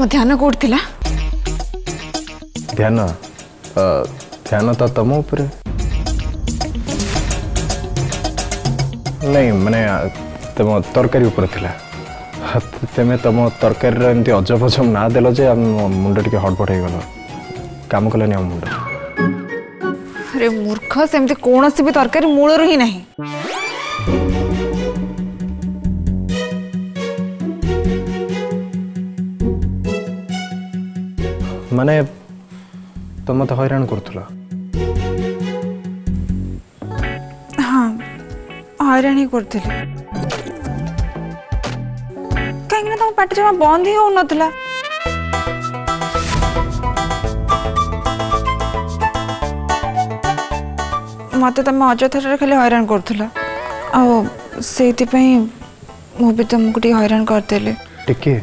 तुम ध्यान कोड थिला ध्यान ध्यान तो तुम ऊपर नहीं माने तुम तरकारी ऊपर थिला तेमे तुम तरकारी एमती अजब अजब ना देल जे मुंड टे हड़बड़ हो गल काम कलानी आम मुंड। अरे मूर्ख सेमती कौन सी भी तरकारी मूलर ही नहीं। माने तुम मत हैरान करथुला। हाँ हैरान ही करथिले कहीं तुम पार्टी जमा बंद ही हो नथला। मत तुम अजथा खाली हैरान करूला से भी तुमको हैरान करदेली टिके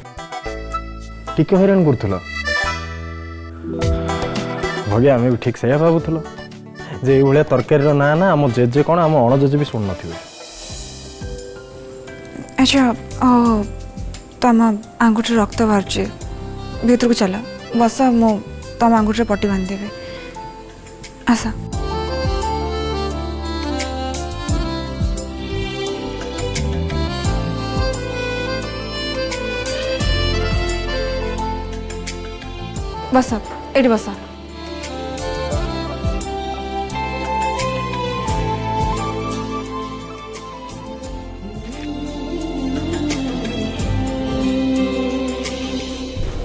टिके हैरान करूला भगे आम भी ठीक से भावुल जे ये तरकारी ना ना आम जेजे कौन आम अणजेजे भी शुण न। अच्छा तुम आंगुठी रक्त बाहर भीतर को चल बस मु तुम आंगुठी पट्टी बांधदेवी आस। बस एटी बस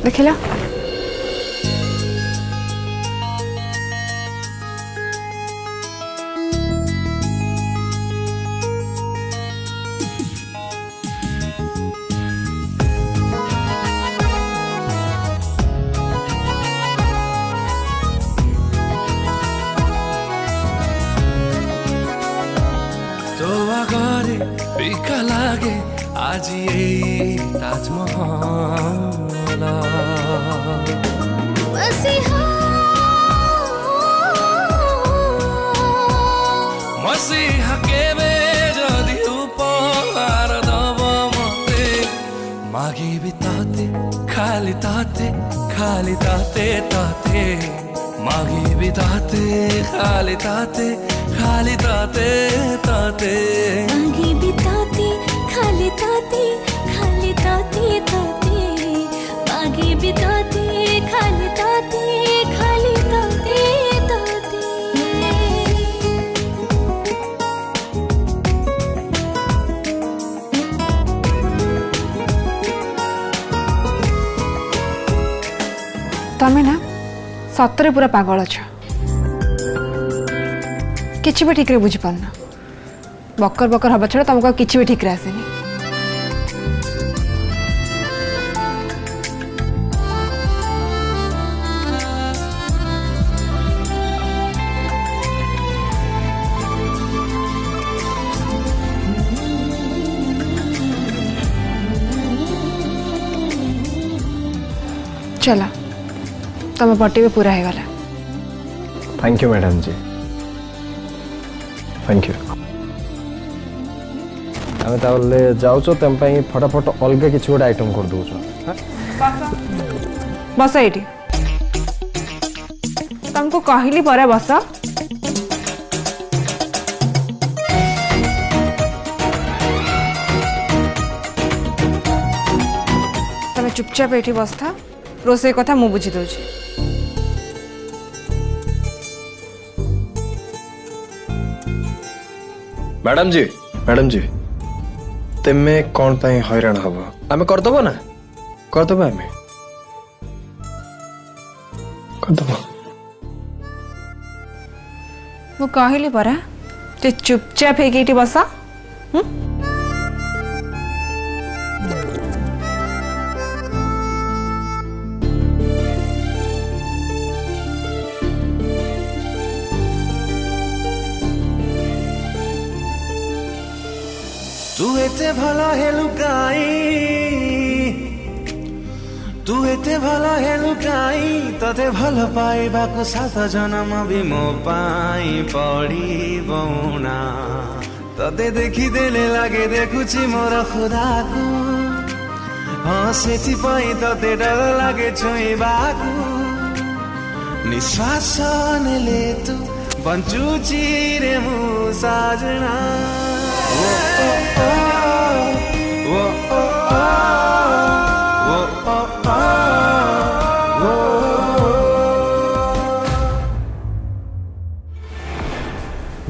देखिला फिका लागे आज ये ताजमहल मसीहा केवे जदि उपहार दब मते मागी भी ताते खाली ताते खाली ताते ताते मागी भी ताते खाली ताते खाली ताते ताते मागी भी ताते खाली ताते खाली ताते ताते मागी भी ताते खाली ताते खाली ताते ताते। तमें ना सतरे पूरा पागल अछ किसी भी ठीक रे बुझी पारना बकर बकर हवा छड़ा तुमको किसी भी ठीक रे आसेनी। चला तुम पट्टी भी पूरा हो गला। Thank you madam ji thank you. आम ताले जाऊच तुम फटाफट अलग किसी गोटे आइटम कर दौच बस ये तुमको कहली पर बस तुम चुपचाप ये बस था रोसे कथा मु बुझी दौची। मैडम जी तेमे कौन पाई हैरान हब आमे करदब ना करदब आमे करदब मु कहली परा जे चुपचाप है बस तू एते भला हेलु गाई तू एते भला हेलु गाई तते भल पाइबाको सात जन्म भी मो पाई पड़ी बौना तते देखी देले लागे देखुची मोर खुदा को हाँ ସେଥିପାଇଁ ତତେ ଡର ଲାଗେ ଛୁଇଁବାକୁ ନିଶ୍ୱାସ ନେଲେ ତୁ ବଞ୍ଚୁଛି ରେ ମୁଁ ସାଜଣା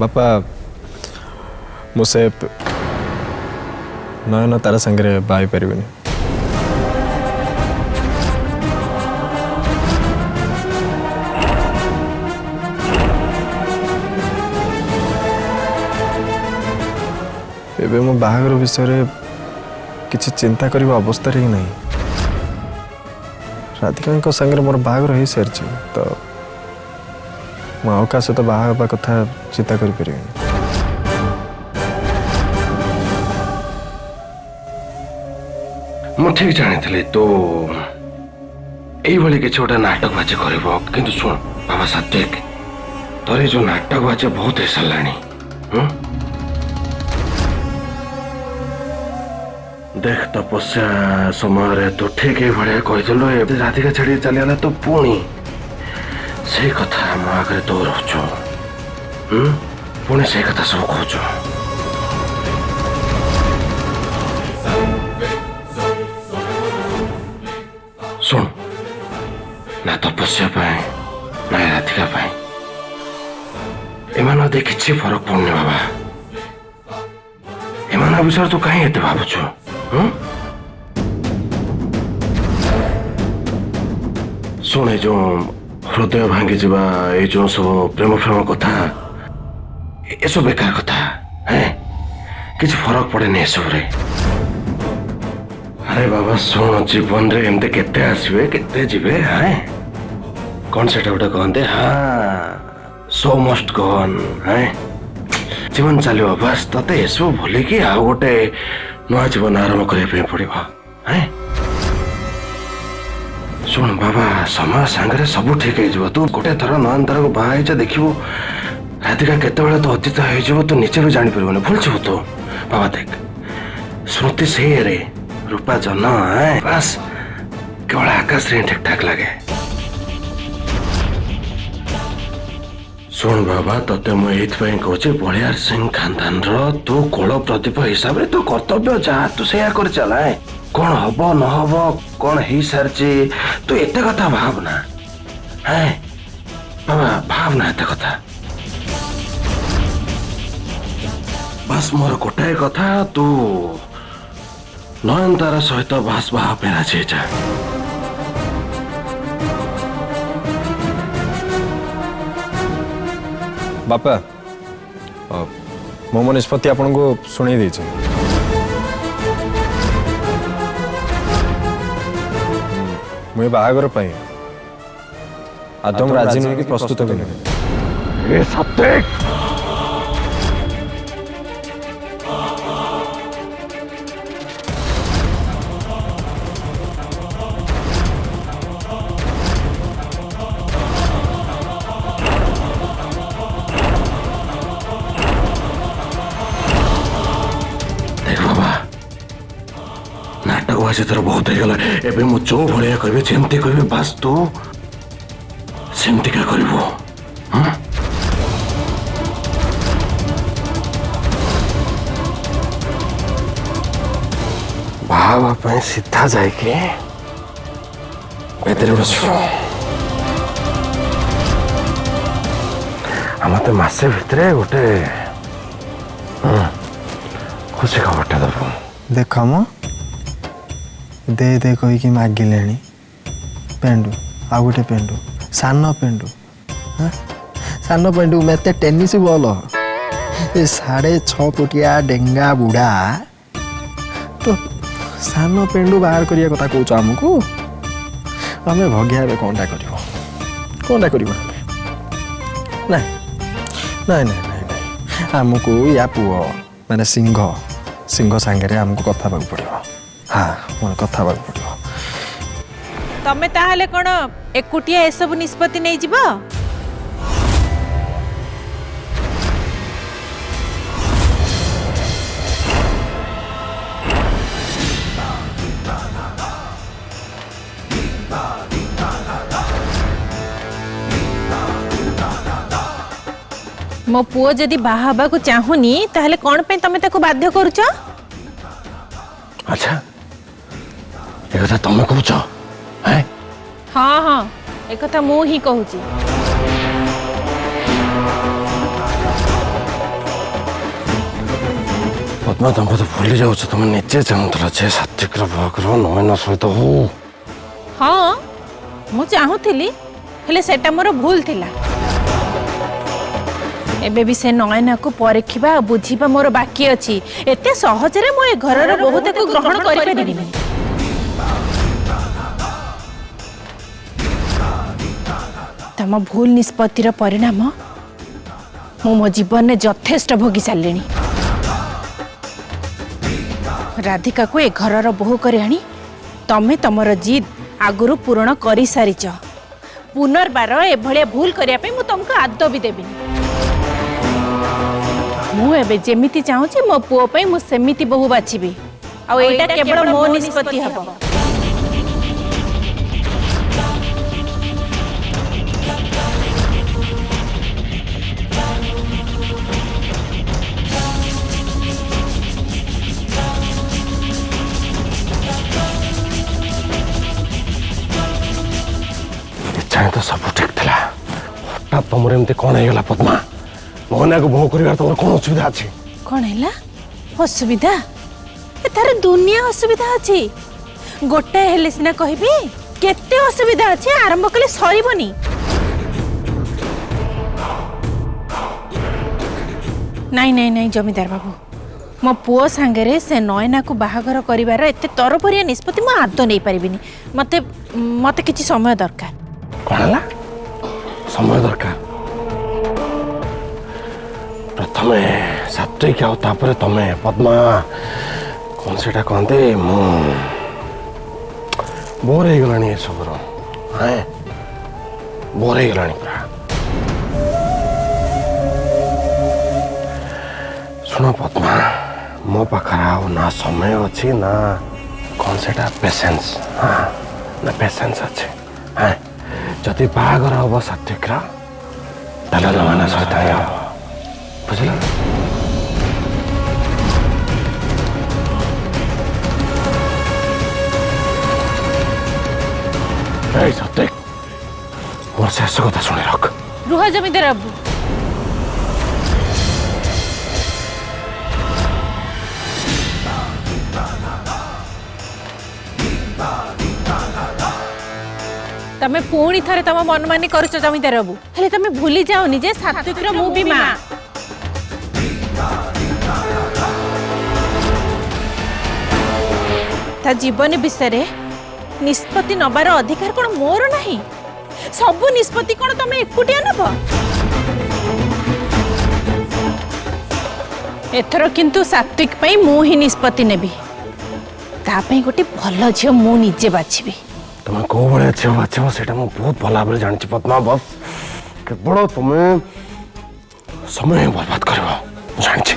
बापा मुझे नयन तारा संगे बाई पारे एबे मो बाहागर विषय किसी चिंता करने अवस्था ही नहीं राधिका संगे मोर बाहागर हो सारी तो मुझा सहित बाहा कथा चिंता करें मु ठीक जानी तो यही किसी गोटे नाटक बाजे कर शुण बाबा सात्विक तोर जो नाटक बाजे बहुत हो सारा देख तपस्या समय तू ठीक ये कहीदेलु राधिका छाड़ी चलीगला तो पुणी से कथा मो आगे तो रोचु पुणी से कथा सब कहु सुन ना तपस्या ना राधिका एमान किसी फरक पड़नी बाबा एमान विषय तू कहीं एत भावुଛୁ शुणे जो हृदय भांगी जा ये जो सब प्रेम प्रेम कथा ये सब बेकार कथा है किसी फरक पड़े ये सब रे अरे बाबा शुण जीवन रे एमते केते आसबे केते जिबे हैं कौन से गोटे कहते हाँ सो मस्ट गन है जीवन चलो बस तते ये सब भूल कि आ गोटे नुआ जीवन आरंभ करने पड़ो है शुण बाबा समय सांगे सब ठीक हो तू गोटे थर नयनतारा को बाहर देखू राधिका केतबेले तो अतीत हो तू निजे भी जापर भूल जाऊ तू बाबा देख स्मृति से रे रूपा जन है बस केवल आकाश रे ठीक ठाक लगे शुण बाबा तते मुझे कहूँ बलियार सिंह खानदान तू कुल प्रदीप हिसाब से तो कर्तव्य जहाँ तू से कर चला है कौन हम न हम कौन हो सारी तू एत कथा भावना है बाबा भावना एत कथा बस मोर गोटाए कथा तू नयनतारा सहित बास बाहा पेरा जा बापा मो निष्पत्ति आपन को सुनी दे मुझे बाहागर आदम राजी नुहे कि प्रस्तुत भी नुहे सात्विक से तर बहुत हो गला एबे मु जो भलिया कहबे जेमती कहबे बस तू सेमती का करबो बाबा पे सीधा जाए के बेदरे बसो हम तो मासे भितरे गोटे खुशी खबरटा दबो देखा मो दे दे कहीकि मागिले पेंडू आ गोटे पेंडू सान पेंडू हाँ सान पेंडू मत टेनिस बॉल ये 6.5 फुटिया डेंगा बुढ़ा तो सान पेंडू बाहर करिया कथा कहूँ आमको आम भगिया कौनटा कर नहीं नहीं नहीं नहीं आमको या पुओ माने सिंह सिंह सांगे आमको कथा पड़ो हाँ मैं कथा पड़ो तमें ताहले कौन एकुटिया ए सब निष्पत्ति नहीं जीवा मो पुओ जदि बाहा हबाकू चाहुनी ताहले कोन पे तमे ताको बाध्य करूछ? अच्छा ये कथा तुम कहूच है? हाँ हाँ एक कथा मु ही कहूची। पद्मा तुमको तो भूली जाऊँ तुम निजे चाहूला जे सात्विकर बाहागर नयना सहित हो। हाँ मु चाहूली हेले सेटा मोर भूल थिला। एबे भी से नयना को परीखिबा बुझिबा मोर बाकी अछि। एते सहजरे मो ए घरर बहुत को ग्रहण करि परिबिनी। तम भूल निष्पत्तिर परिणाम मु मो जीवन में यथेष्ट भोगी सारिणी। राधिका को ए घरर बोहू कर आनी तमे तमर जिद आगुरु पूर्ण करि सारिच। पुनर्बार एभलिया भूल करिया पे मु तुमको आद भी देबिनी। मु एबे जेमिति चाहूची मो पुओ पे मु सेमिति बहु बाछिबी। आ एटा केवल मो निष्पत्ति हबो। चाहे तो सब ठीक था हठात तुम एमती कौन होगा पद्मा? मोहना को बहु कर तुम कौन असुविधा अच्छी? कौन है असुविधा? तार दुनिया असुविधा अच्छी। गोटे हेले सिना कहबी केते असुविधा अच्छी आरंभ कले सरीबनी। नहीं नहीं नहीं जमीदार बाबू मो पुओ सांगरे से नयना को बाहागर करिवार एते तरफरिया निष्पत्ति मु आद नहीं पारिबिनी। मते मते किछि समय दरकार। कौन है समय दरकार? प्रथमे सात्विक आओ तापरे तमे पद्मा कौन से कहते मु बोर हो गलानी ये सब हाँ बोर हो गलानी पूरा। सुनो पद्मा मो पाखर आओ ना समय अच्छी ना कौन से पेशेंस। हाँ ना पेशेंस अच्छे। हाँ जदि बाहागर हम सात्विक नयना सहित ही हम बुझल। सात्विक मोर शेष कथा शुणी रख। रुह जमीदार बाबू तमे पुणी थरे तम मनमानी करुच जमीदार बाबू। हेले तमे भूली जाओनी जे सात्विक मु भी मां। ता जीवन विषय निष्पत्ति नबार अधिकार कोन मोर नहीं? सबु निष्पत्ति कोन तमे एकुटिया नब? एथरो किंतु सात्विक पई मु ही निष्पत्ति नेबी। ता पई गोटे भल झियो मु निजे बाछिबी। तुम्हें कौ भाया झील बाछब से बहुत भल भाव जानी पद्मा। बस केवल तुम्हें समय बर्बाद कर जानी।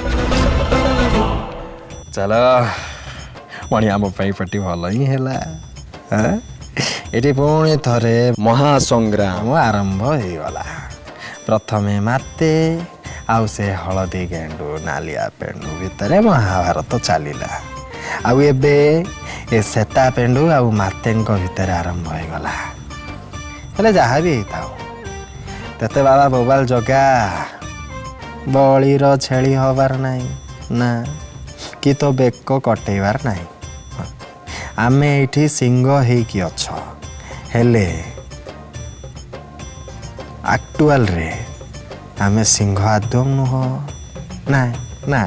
चल पुणी आम पटी भल ही है। ये पुणी थरे महासंग्राम आरंभ हो गला। प्रथमे माते आउ से हलदी गेंडू नालिया पेंडू भितर महाभारत चलला। आउ एबे ए सेता पेंडू आउ मातेंको भितर आरंभ हो गला। हेले जहाँ भी थाओ तेते बाबा बोबाल जगा बळीर छेली हबार नाही ना कि तो बेक कटेबार नाही। आमे एठी सिंह हेकी अछ हेले एक्चुअल रे आमे सिंह आदम नुह ना ना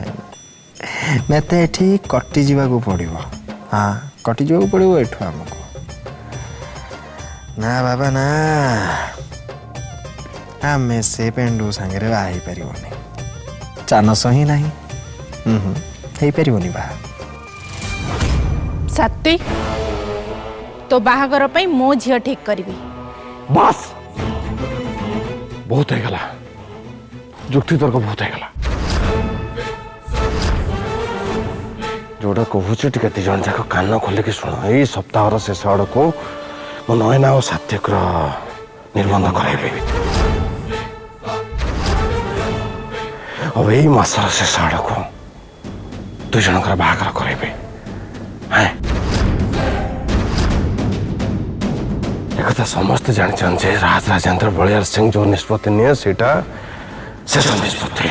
मते एठी कटि जीवा को पड़िबो। हाँ कटि जीवा को पड़िबो एठो हमको ना बाबा ना आमे से पेंडू सांगरे बाही परिबोनी। चानस ही नाही हेई परिबोनी बा। सात्विक तो बाहागर पई मो झियो ठीक करबी। बस बहुत हो गला जुक्ति तर्क बहुत हो गला। जोड़ा कहूँ टे दी जन जाक कान खोलिकी शुण। यही सप्ताह शेष आड़ को मो नयना और सात्विक निबंध कराइबी। अब यही मासर शेष आड़ को दुई जनकर बाहागर करेबे हैं एक समस्त जान जे राज राजेंद्र बलियार सिंह जो निष्पत्ति निये सेटा शेष निष्पत्ति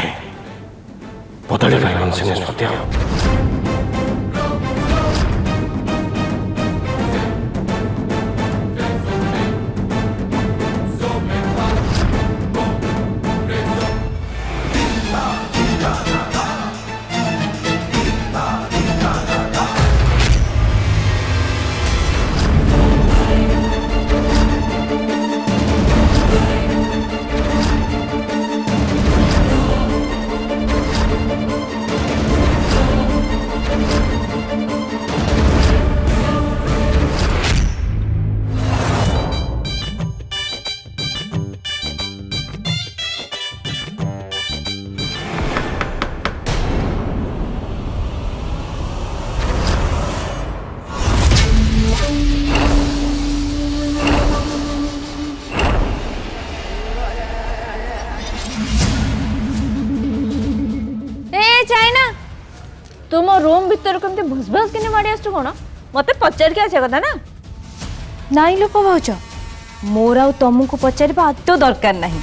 बदली पारे से निष्पत्ति तुम रूम भीतर कमते भुसभस किने माडी आसु कोन मते पचार के आसे कथा ना नाई लोप भाउज मोर आउ तुमको पचारिबा आदौ दरकार नहीं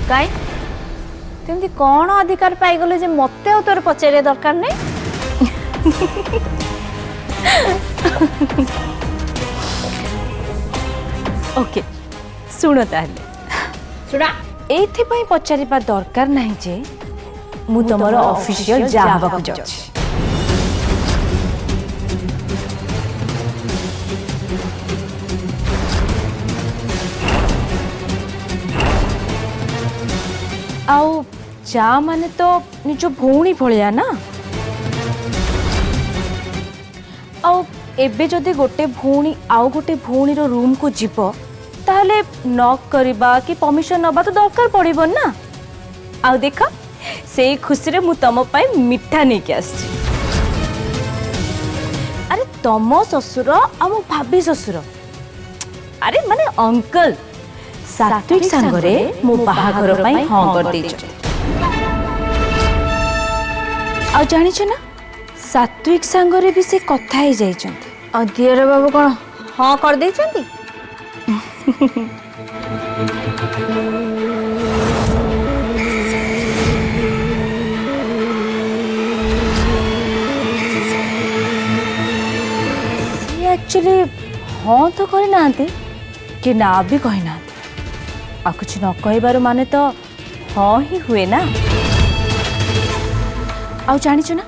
काई तुमती कौन अधिकार पाई गले जे मते आउ तोर पचारिया दरकार नहीं ओके सुनो ताहले सुना एथि पई पचारिबा दरकार नहीं जे मु तमरो ऑफिशियल जाबा को जाउछि आउ जा माने तो निजो भौणी भलिया ना आउ एबे जदि गोटे भौणी आउ गोटे भौणी रो रूम को जीवो ताहले नॉक करबा कि परमिशन नबा तो दरकार पड़िबो ना आउ देखा से खुशी रे मु तम पई मिठा नै के आछि अरे तम ससुर आ मो भाभी ससुर अरे माने अंकल सात्विक संगरे मो बाहागर पई हां कर दैछ आ जानि छ ना सात्विक संगरे भी से कथा ही जाइछन्ती आ दियर बाबू कोन हां कर दैछन्ती एक्चुअली हाँ तो कही ना कि ना भी कही ना आ कुछ न कहबार माने तो हाँ ही हुए ना आ जानिच ना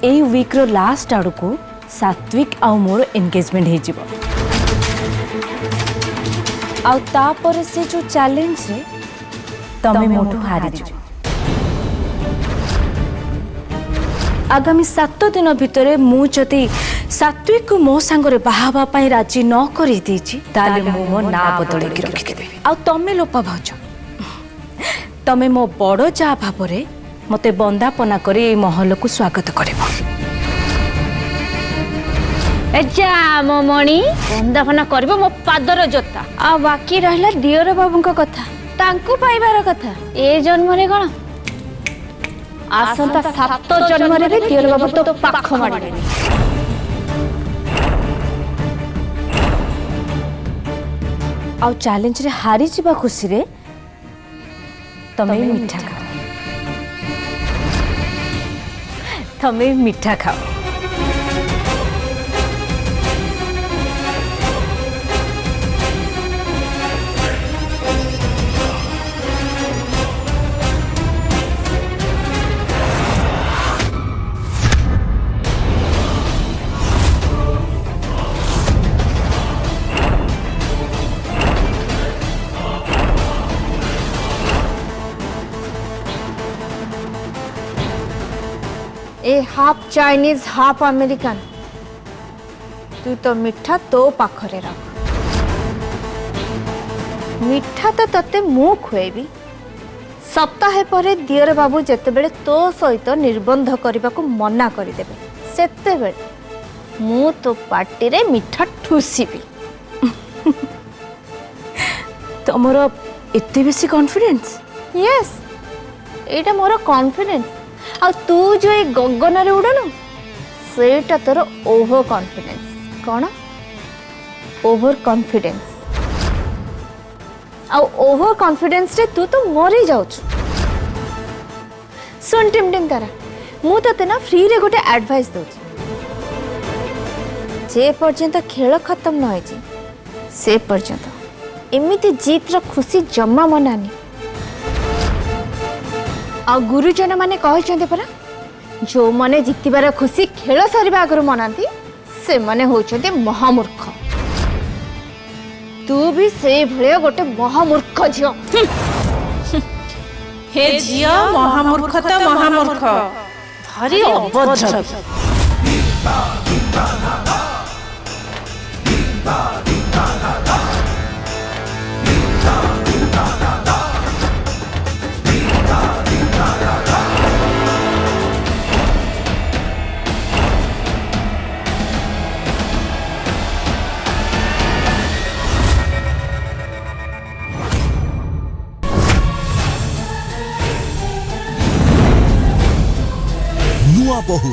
ए वीक रो लास्ट आड़ को सात्विक आ मोर एंगेजमेंट हो जिवो आ तापर से जो चैलेंज रे तमे मोटू हारी जो आगामी 7 दिन भितर मु जदि सात्विक को मो सांगरे बाहाबा पाई राजी न करी देछि ताले मो ना बदले के रखि देबे आ तमे लोपा भाउछ तमे मो बड़ जा भाबरे मते बंदापना करे ए महल को स्वागत करबो एजा मो मणि बंदापना करबो मो पादर जोता आ बाकी रहला दियर बाबूंका कथा तांकु पाइबार कथा ए जन्म रे कोन आसंता 7 जन्म रे दियर बाबू तो पाख माडे आ चैलेंज रे हारी जिबा खुशी रे तमे मिठा खाओ तमे मिठा खाओ ए हाफ चाइनीज हाफ अमेरिकन तू तो मिठा तो पाखरे रख मिठा तो तते मु खुएबी सप्ताहे परे दियर बाबू जेतेबेले तो सहित निर्बंध करने को मना करदेवे सेतेबेले मु तो पार्टी रे मिठा ठुसीबी तमर एते बेसी कॉन्फिडेंस? यस एटा मोर कॉन्फिडेंस आ तू जो ए गगन रे उड़नु सेटा तोर ओवर कॉन्फिडेंस कौन ओवर कॉन्फिडेंस आ ओवर कॉन्फिडेंस रे तू तो मरी जाउछु। सुन टिम टिम तारा मु तते ना फ्री रे गोटे एडवाइस दउछि जे पर्यंत खेल खत्म न होई से पर्यंत एमिति जीत रो खुशी जम्मा मनानी। आ गुरुजन माने कहते परा जो माने जितबार खुशी खेल सरिबा आगरु मनाती से माने होचंते महामूर्ख। तू भी से भले गोटे महामूर्ख झियो। हे झियो महामूर्ख तो महामूर्ख भारी अभद्र। नुआ बहु